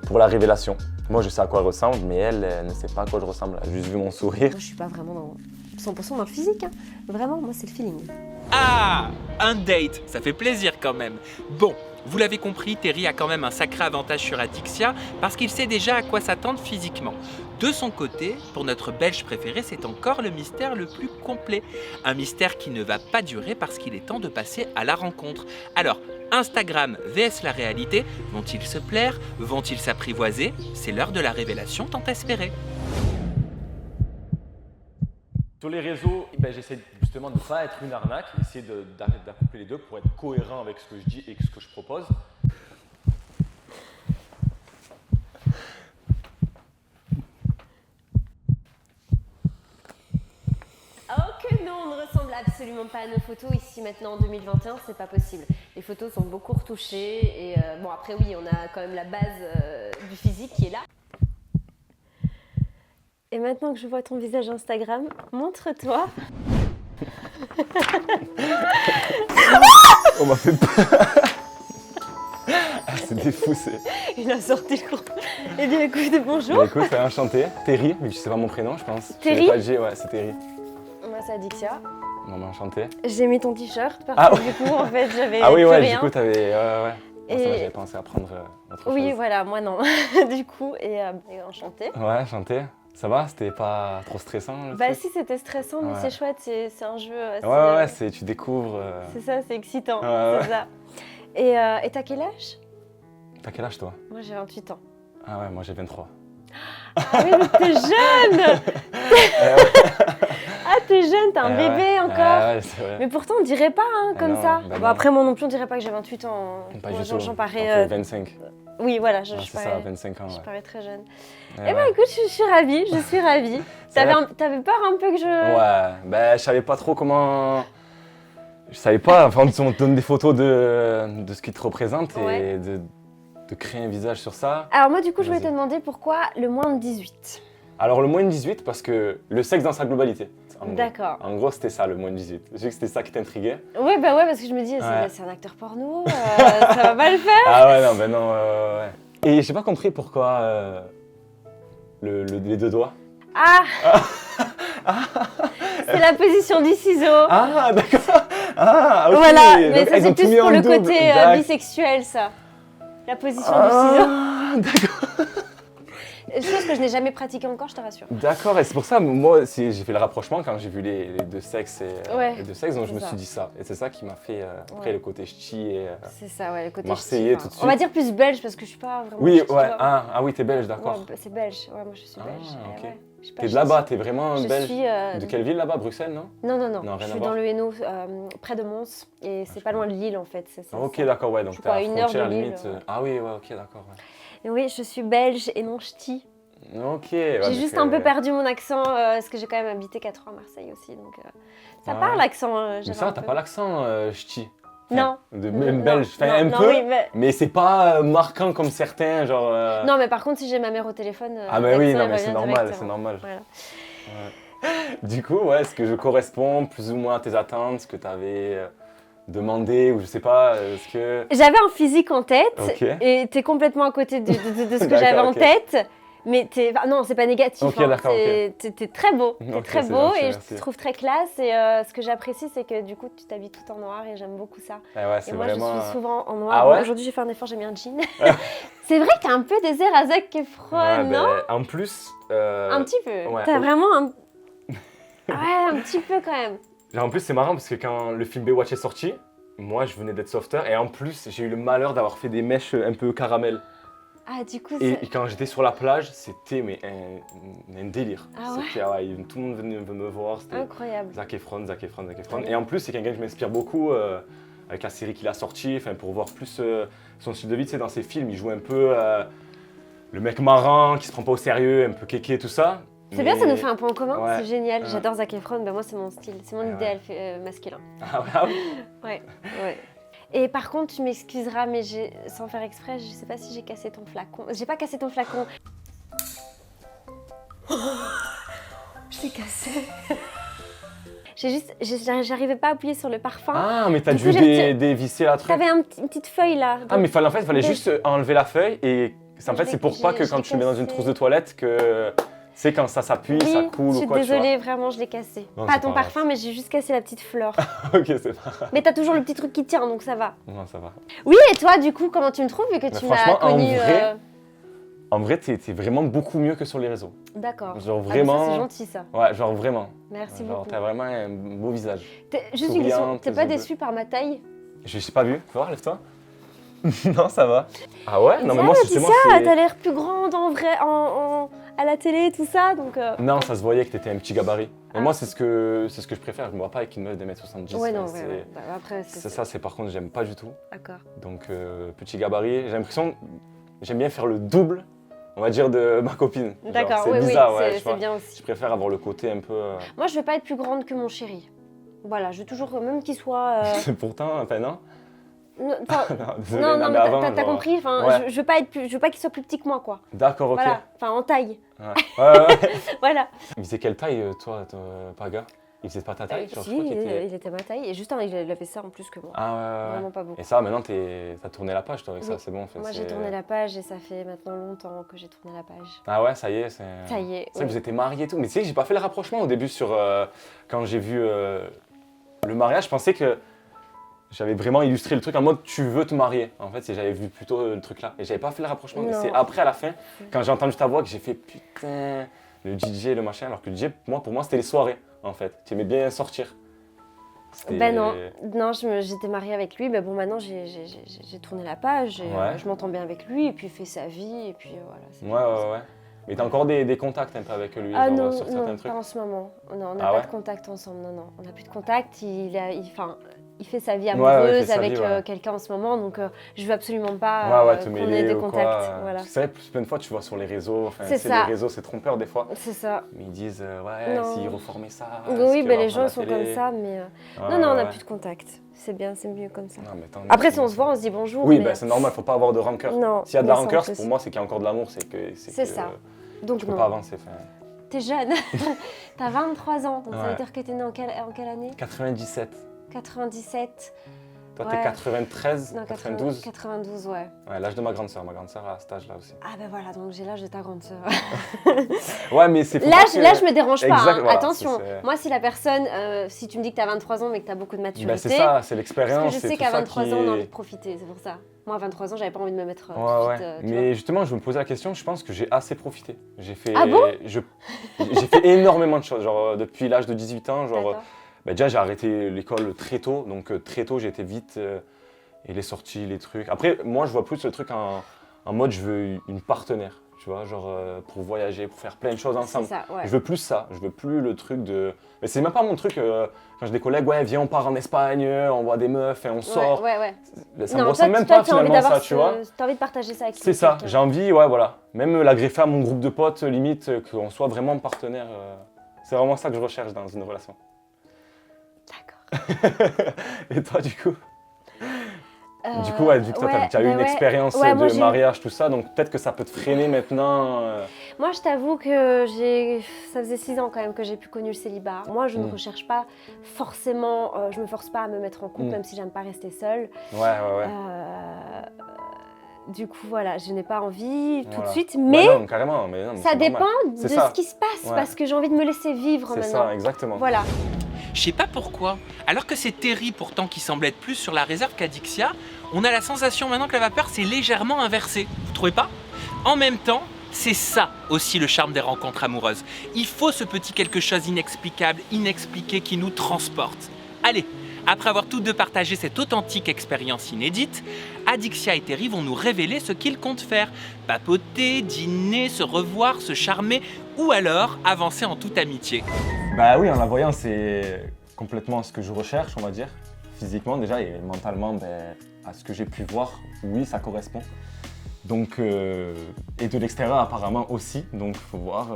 pour la révélation. Moi, je sais à quoi elle ressemble, mais elle ne sait pas à quoi je ressemble. Elle a juste vu mon sourire. Moi, je suis pas vraiment dans 100% dans le physique. Hein. Vraiment, moi, c'est le feeling. Ah, un date, ça fait plaisir quand même. Bon, vous l'avez compris, Terry a quand même un sacré avantage sur Adixia parce qu'il sait déjà à quoi s'attendre physiquement. De son côté, pour notre Belge préféré, c'est encore le mystère le plus complet. Un mystère qui ne va pas durer parce qu'il est temps de passer à la rencontre. Alors, Instagram vs la réalité, vont-ils se plaire? Vont-ils s'apprivoiser? C'est l'heure de la révélation tant espérée. Sur les réseaux, j'essaie justement de ne pas être une arnaque, essayer d'accoupler les deux pour être cohérent avec ce que je dis et ce que je propose. Oh que non, on ne ressemble absolument pas à nos photos ici maintenant en 2021, c'est pas possible. Les photos sont beaucoup retouchées et bon après oui, on a quand même la base du physique qui est là. Et maintenant que je vois ton visage Instagram, montre-toi. On m'a fait peur. Ah, c'était fou, c'est... Il a sorti le gros. Eh bien écoute, bonjour. Bah, écoute, enchanté. Terry, mais c'est pas mon prénom, je pense. Terry? Ouais, c'est Terry. Moi c'est Adixia. Non, mais enchanté. J'ai mis ton t-shirt parce que du coup en fait j'avais Ah oui, plus ouais, rien. du coup t'avais... ouais. Et... Ça, j'avais pensé à prendre autre chose. Oui, voilà, moi non. Du coup, et enchantée. Ouais, enchanté. Ça va? C'était pas trop stressant? Bah si, c'était stressant, mais Ouais. c'est chouette, c'est un jeu. Ouais, tu découvres... C'est ça, c'est excitant, Ouais. c'est ça. Et t'as quel âge? T'as quel âge, toi? Moi j'ai 28 ans. Ah ouais, moi j'ai 23. Ah oui, mais t'es jeune. Ah t'es jeune, t'as un bébé encore. Ouais, c'est vrai. Mais pourtant on dirait pas hein, comme non, ça. bah Bon non. après moi non plus on dirait pas que j'ai 28 ans. Pas Moi, du tout. j'en On parais... fait 25. Oui voilà, je Ouais, c'est parais... ça, 25 ans, Je ouais. parais très jeune. Eh Eh ben écoute, je suis ravie, je suis ravie. Ça va. T'avais peur un peu que je... Ouais, ben je savais pas trop comment... Je savais pas, enfin on te donne des photos de ce qui te représente Ouais. et de créer un visage sur ça. Alors moi du coup je voulais te Vas-y. demander pourquoi le moins de 18. Alors le moins de 18 parce que le sexe dans sa globalité. En gros. D'accord. En gros c'était ça le moins de 18. J'ai vu que c'était ça qui t'intriguait. Ouais bah ouais parce que je me dis Ouais. c'est un acteur porno, ça va pas le faire. Ah ouais non, ben non, ouais. Et j'ai pas compris pourquoi les deux doigts. Ah, c'est la position du ciseau. Ah d'accord. Ah ok. Voilà, Donc, mais ça ils ont c'est tout plus mis pour en le double. côté D'accord. bisexuel ça. La position du ciseau. Ah d'accord. Chose que je n'ai jamais pratiquée encore, je te rassure. D'accord, et c'est pour ça, moi, j'ai fait le rapprochement quand j'ai vu les deux sexes, Ouais, les deux sexes, donc je c'est me ça. suis dit ça. Et c'est ça qui m'a fait, après, Ouais. le côté ch'ti et C'est ça, ouais, le côté marseillais ch'ti, tout de On va suite. dire plus belge parce que je suis pas vraiment. Oui, ch'ti, ouais, tu vois. ah oui, t'es belge, d'accord. Ouais, c'est belge, ouais, moi je suis Ah, belge. ok. Ouais. Je suis pas T'es de ch'ti. là-bas, t'es vraiment Je belge. suis. De quelle ville là-bas? Bruxelles, non? Non, Non, rien je à suis voir. dans le Hainaut, près de Mons, et c'est pas loin de Lille en fait. Ok, d'accord, ouais, donc je t'es à crois la à 1 heure de frontière Lille, limite. ouais. Ah oui, ouais, ok, d'accord. Ouais. Et oui, je suis belge et non ch'ti. Ok, ouais, J'ai juste un peu perdu mon accent parce que j'ai quand même habité 4 ans à Marseille aussi, donc ça Ouais. part l'accent. Mais ça, t'as pas l'accent ch'ti. Non. De Non, même belge, enfin non, un non, peu, oui, mais c'est pas marquant comme certains, genre. Non, mais par contre, si j'ai ma mère au téléphone. Ah bah oui, l'accent, non il mais c'est revient normal, directement. c'est normal. Voilà. Ouais. Du coup, ouais, est-ce que je corresponds plus ou moins à tes attentes, ce que tu avais demandé, ou je sais pas, est-ce que... J'avais un physique en tête Ok. et t'es complètement à côté de ce que D'accord, j'avais en ok. tête. Mais non, c'est pas négatif. Ok, hein, d'accord, t'es très beau. T'es Ok, très c'est beau gentil, et merci. je te trouve très classe. Et ce que j'apprécie, c'est que du coup, tu t'habilles tout en noir et j'aime beaucoup ça. Ah ouais, Et c'est moi, vraiment... je suis souvent en noir. Ah Bon, ouais aujourd'hui, j'ai fait un effort, j'ai mis un jean. C'est vrai que t'as un peu des airs à Zac Efron, Ouais, non? en plus... Un petit peu. ouais. T'as vraiment un... Ouais, un petit peu quand même. En plus, c'est marrant parce que quand le film Baywatch est sorti, moi, je venais d'être sauveteur, et en plus, j'ai eu le malheur d'avoir fait des mèches un peu caramel. Ah, du coup, Et quand j'étais sur la plage, c'était mais un délire. Ah ouais C'était, tout le monde venait me voir, c'était... incroyable. Zac Efron. Ouais. Et en plus, c'est quelqu'un que je m'inspire beaucoup avec la série qu'il a sortie, pour voir plus son style de vie. Tu sais, dans ses films, il joue un peu le mec marrant, qui se prend pas au sérieux, un peu kéké, tout ça. C'est bien, ça nous fait un point en commun, Ouais. c'est génial. Ouais. J'adore Zac Efron, ben moi c'est mon style, c'est mon Ouais. idéal masculin. Ah oui. Ouais. Et par contre, tu m'excuseras, mais sans faire exprès, je sais pas si j'ai cassé ton flacon. J'ai pas cassé ton flacon. Je l'ai cassé. J'arrivais pas à appuyer sur le parfum. Ah, mais t'as Du dû coup, j'ai- dévisser la truc. T'avais une petite feuille là. Ah, mais il fallait Donc, juste enlever la feuille, et en fait, Je c'est l'ai- pour pas que je quand l'ai tu le mets dans une cassé. trousse de toilette, que c'est quand ça s'appuie, oui, ça coule je suis ou quoi, désolée, vraiment, je l'ai cassé. Non, Pas c'est ton pas grave. parfum, mais j'ai juste cassé la petite fleur. tu vois. Ok, c'est pas grave. Mais t'as toujours le petit truc qui tient, donc ça va. Non, ça va. Oui, et toi, du coup, comment tu me trouves vu que Mais tu m'as franchement, en connu vrai, En vrai, t'es vraiment beaucoup mieux que sur les réseaux. D'accord. Genre Ah, mais vraiment. ça, c'est gentil ça. Ouais, genre vraiment. Merci Genre, beaucoup. t'as vraiment un beau visage. Juste une question, souriante, t'es pas les yeux déçu par ma taille? Je sais pas vu. Faut voir, lève-toi. Non, ça va. Ah ouais? Non, mais Ça, moi, dis justement, ça, c'est. t'as l'air plus grande en vrai, à la télé, tout ça, donc... Non, ça se voyait que t'étais un petit gabarit. Et Ah. moi, c'est ce que je préfère. Je me vois pas avec une meuf de 1m70. Ouais, non, c'est- ouais. Bah, après, c'est ça, c'est par contre, j'aime pas du tout. D'accord. Donc, petit gabarit. J'ai l'impression. J'aime bien faire le double, on va dire, de ma copine. Genre, D'accord, c'est oui, bizarre, oui, ouais. je c'est vois. bien Je aussi. préfère avoir le côté un peu. Moi, je veux pas être plus grande que mon chéri. Voilà, je veux toujours, même qu'il soit... Pourtant, enfin, non. enfin, Non, désolé, non, mais avant, t'as genre- compris, enfin, Ouais. je veux pas qu'il soit plus petit que moi, quoi. D'accord, ok. Voilà, enfin, en taille. Ouais. Ouais, ouais. Voilà. Il faisait quelle taille, toi, Paga? Il faisait pas ta taille? Genre, je Si, crois qu'il était... il était ma taille, et juste, il avait ça en plus que moi. Ah ouais, ouais. Vraiment pas beaucoup. Et ça, maintenant, t'as tourné la page, toi, avec ça, Oui. c'est bon. En fait, Moi, j'ai c'est- tourné la page et ça fait maintenant longtemps que j'ai tourné la page. Ah ouais, ça y est, c'est... Ça y est. C'est vrai que oui. vous étiez mariés et tout. Mais tu sais que j'ai pas fait le rapprochement au début sur... quand j'ai vu le mariage, je pensais que j'avais vraiment illustré le truc en mode tu veux te marier. En fait, j'avais vu plutôt le truc là. Et j'avais pas fait le rapprochement. Mais Non. c'est après, à la fin, quand j'ai entendu ta voix, que j'ai fait putain, le DJ, le machin. Alors que le DJ, pour moi, c'était les soirées, en fait. Tu aimais bien sortir. C'était- Ben non, j'étais mariée avec lui, mais bon maintenant j'ai tourné la page, et, Ouais. je m'entends bien avec lui, et puis il fait sa vie, et puis voilà. c'est Ouais, bien. ouais, ouais. Mais t'as encore des contacts un peu avec lui, Ah genre, non, sur certains non, trucs? pas en ce moment. Non, on n'a Ah pas ouais de contact ensemble, non, on n'a plus de contact, il fait sa vie Ouais, amoureuse ouais, il fait sa avec vie, ouais. Quelqu'un en ce moment, donc je veux absolument pas Ouais, te qu'on mêler ait des ou contacts, quoi. voilà. C'est vrai, plein de fois, tu vois sur les réseaux, enfin, C'est tu sais, ça. les réseaux, c'est trompeur des fois. C'est ça. Mais ils disent, ouais, Non. s'ils reformaient ça. Oui, ben les gens sont comme ça, mais non, on n'a ouais. plus de contact. C'est bien, c'est mieux comme ça. Non, mais tant mieux, Après, c'est si on bon, se voit, on se dit bonjour. Oui, mais, ben, c'est normal, faut pas avoir de rancœur. Non, S'il y a de la mais c'est rancœur, impossible. pour moi, c'est qu'il y a encore de l'amour, c'est que C'est ça. Donc tu peux non. pas avancer. Enfin, T'es jeune, t'as 23 ans, donc ça veut Ouais. dire que t'es né en quelle année? 97. 97. Toi, Ouais. t'es 93, Non, 92. 92, ouais. Ouais, l'âge de ma grande sœur. Ma grande sœur a cet âge-là aussi. Ah ben voilà, donc j'ai l'âge de ta grande sœur. Ouais, mais c'est... L'âge me dérange pas, Exact, hein. voilà, Attention. c'est- Moi, si la personne, si tu me dis que tu as 23 ans mais que tu as beaucoup de maturité, Ben, c'est ça, c'est parce l'expérience. que je c'est sais tout qu'à ça 23 qui ans, on a est- envie de profiter, c'est pour ça. Moi, à 23 ans, j'avais pas envie de me mettre tout Ouais, de ouais. suite, tu Mais vois. justement, je me posais la question, je pense que j'ai assez profité. J'ai fait... Ah bon J'ai fait énormément de choses. Genre, depuis l'âge de 18 ans, genre... D'accord. Bah déjà, j'ai arrêté l'école très tôt, donc très tôt, j'ai été vite, et les sorties, les trucs. Après, moi, je vois plus le truc en mode, je veux une partenaire, tu vois, genre pour voyager, pour faire plein de choses C'est ensemble. ça, ouais. Je veux plus ça, je veux plus le truc de... Mais c'est même pas mon truc, quand j'ai des collègues, ouais, viens, on part en Espagne, on voit des meufs et on sort. Ouais, ouais. Ça me Non, ressemble même toi, pas tu as envie finalement d'avoir ça, tu vois. T'as envie de partager ça avec C'est ça, quelqu'un. j'ai envie, ouais, voilà. Même la greffer à mon groupe de potes, limite, qu'on soit vraiment partenaire. C'est vraiment ça que je recherche dans une relation. D'accord. Et toi, du coup? Du coup, ouais, vu que toi, ouais, tu as eu bah une ouais. expérience Ouais, moi, de j'ai- mariage, tout ça, donc peut-être que ça peut te freiner maintenant. Moi, je t'avoue que ça faisait 6 ans quand même que j'ai pu connu le célibat. Moi, je ne recherche pas forcément, je me force pas à me mettre en couple, même si j'aime pas rester seule. Ouais. Du coup, voilà, je n'ai pas envie tout de Voilà. suite, Ouais, mais non, carrément, mais non, mais ça c'est dépend normal. de C'est ça. ce qui se passe, Ouais. parce que j'ai envie de me laisser vivre C'est maintenant. ça, exactement. Voilà. Je sais pas pourquoi. Alors que c'est Terry pourtant qui semble être plus sur la réserve qu'Adixia, on a la sensation maintenant que la vapeur s'est légèrement inversée. Vous trouvez pas? En même temps, c'est ça aussi le charme des rencontres amoureuses. Il faut ce petit quelque chose inexplicable, inexpliqué qui nous transporte. Allez, après avoir tous deux partagé cette authentique expérience inédite, Adixia et Terry vont nous révéler ce qu'ils comptent faire. Papoter, dîner, se revoir, se charmer ou alors avancer en toute amitié. Bah oui, en la voyant, c'est complètement ce que je recherche, on va dire. Physiquement déjà et mentalement, ben, à ce que j'ai pu voir, oui, ça correspond. Donc, et de l'extérieur apparemment aussi, donc il faut voir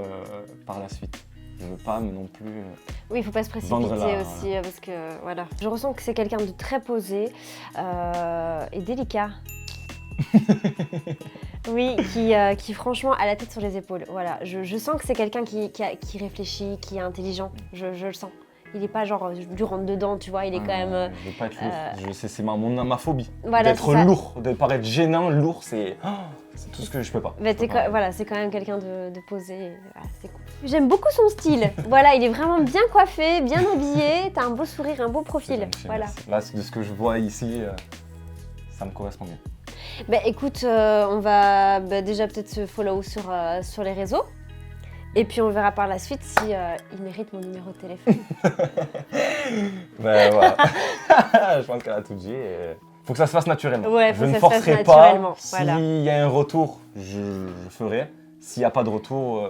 par la suite. Je ne veux pas non plus... Oui, il faut pas se Vendre précipiter la- aussi, parce que voilà. Je ressens que c'est quelqu'un de très posé et délicat. Oui, qui franchement a la tête sur les épaules. Voilà, je sens que c'est quelqu'un qui réfléchit, qui est intelligent. Je le sens. Il est pas genre du rentre-dedans, tu vois, il est quand même... Je veux pas être lourd. C'est ma phobie. Voilà, D'être c'est ça. lourd, de paraître gênant, lourd, c'est tout ce que je peux pas. Mais Je peux pas. voilà, c'est quand même quelqu'un de posé. Voilà, c'est cool. J'aime beaucoup son style. Voilà, il est vraiment bien coiffé, bien habillé. T'as un beau sourire, un beau profil. Gentil, Voilà. merci. Là, de ce que je vois ici, ça me correspond bien. Bah écoute, on va déjà peut-être se follow sur les réseaux. Et puis on verra par la suite si il mérite mon numéro de téléphone. Ben voilà. Je pense qu'elle a tout dit. Faut que ça se fasse naturellement. Ouais, je faut que ne ça se fasse forcerai naturellement, pas. voilà. S'il y a un retour, je ferai. S'il n'y a pas de retour,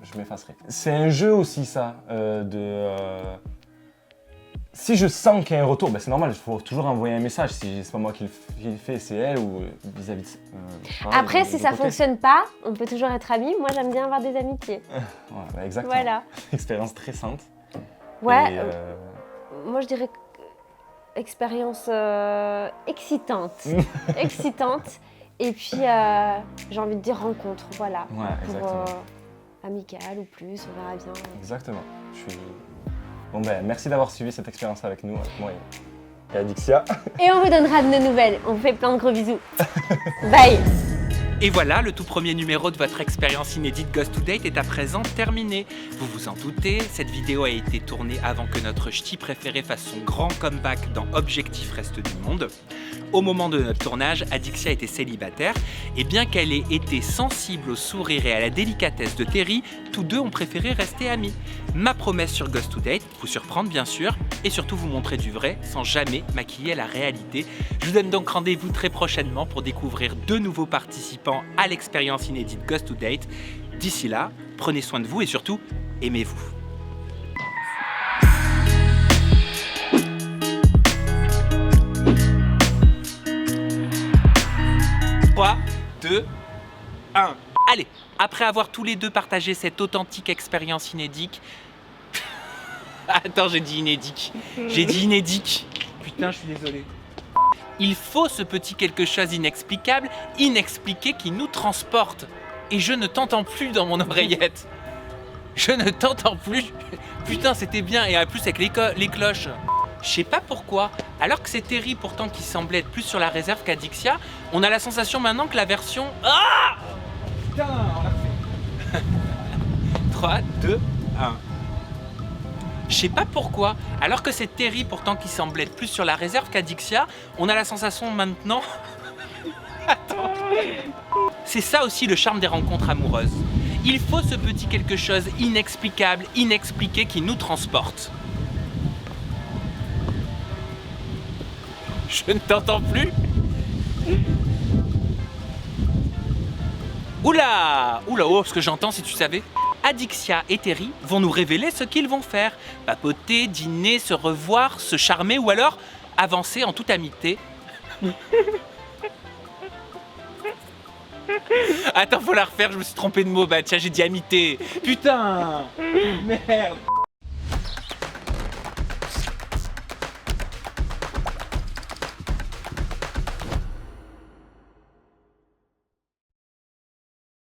je m'effacerai. C'est un jeu aussi, ça. Si je sens qu'il y a un retour, ben c'est normal, il faut toujours envoyer un message. Si c'est pas moi qui le fais, c'est elle ou vis-à-vis de Après, des si ça côtés. fonctionne pas, on peut toujours être amis. Moi, j'aime bien avoir des amitiés. Ouais, ben exactement. Voilà. Expérience stressante. Ouais, Et, moi je dirais expérience excitante. Excitante. Et puis, j'ai envie de dire rencontre, voilà. ouais, Pour exactement. amicale ou plus, on verra bien. Exactement. Bon ben, merci d'avoir suivi cette expérience avec nous, avec moi et Adixia. Et on vous donnera de nos nouvelles. On vous fait plein de gros bisous. Bye. Et voilà, le tout premier numéro de votre expérience inédite Ghost to Date est à présent terminé. Vous vous en doutez, cette vidéo a été tournée avant que notre ch'ti préféré fasse son grand comeback dans Objectif Reste du Monde. Au moment de notre tournage, Adixia était célibataire, et bien qu'elle ait été sensible au sourire et à la délicatesse de Terry, tous deux ont préféré rester amis. Ma promesse sur Ghost to Date, vous surprendre bien sûr, et surtout vous montrer du vrai, sans jamais maquiller la réalité. Je vous donne donc rendez-vous très prochainement pour découvrir 2 nouveaux participants à l'expérience inédite Ghost to Date. D'ici là, prenez soin de vous et surtout, aimez-vous. Trois, 2, 1. Allez, après avoir tous les deux partagé cette authentique expérience inédite... Attends, j'ai dit inédite. J'ai dit inédite. Putain, je suis désolé. Il faut ce petit quelque chose inexplicable, inexpliqué qui nous transporte. Et je ne t'entends plus dans mon oreillette. Je ne t'entends plus. Putain, c'était bien. Et en plus avec les cloches. Je sais pas pourquoi, alors que c'est Terry pourtant qui semblait être plus sur la réserve qu'Adixia, on a la sensation maintenant que la version... Ah putain, on l'a refait. 3, 2, 1. Je sais pas pourquoi, alors que c'est Terry pourtant qui semblait être plus sur la réserve qu'Adixia, on a la sensation maintenant... Attends. C'est ça aussi le charme des rencontres amoureuses. Il faut ce petit quelque chose inexplicable, inexpliqué qui nous transporte. Je ne t'entends plus. Oula, oula, oh, ce que j'entends si tu savais. Adixia et Terry vont nous révéler ce qu'ils vont faire. Papoter, dîner, se revoir, se charmer ou alors avancer en toute amitié. Attends, faut la refaire, je me suis trompé de mot, bah tiens, j'ai dit amitié. Putain, merde.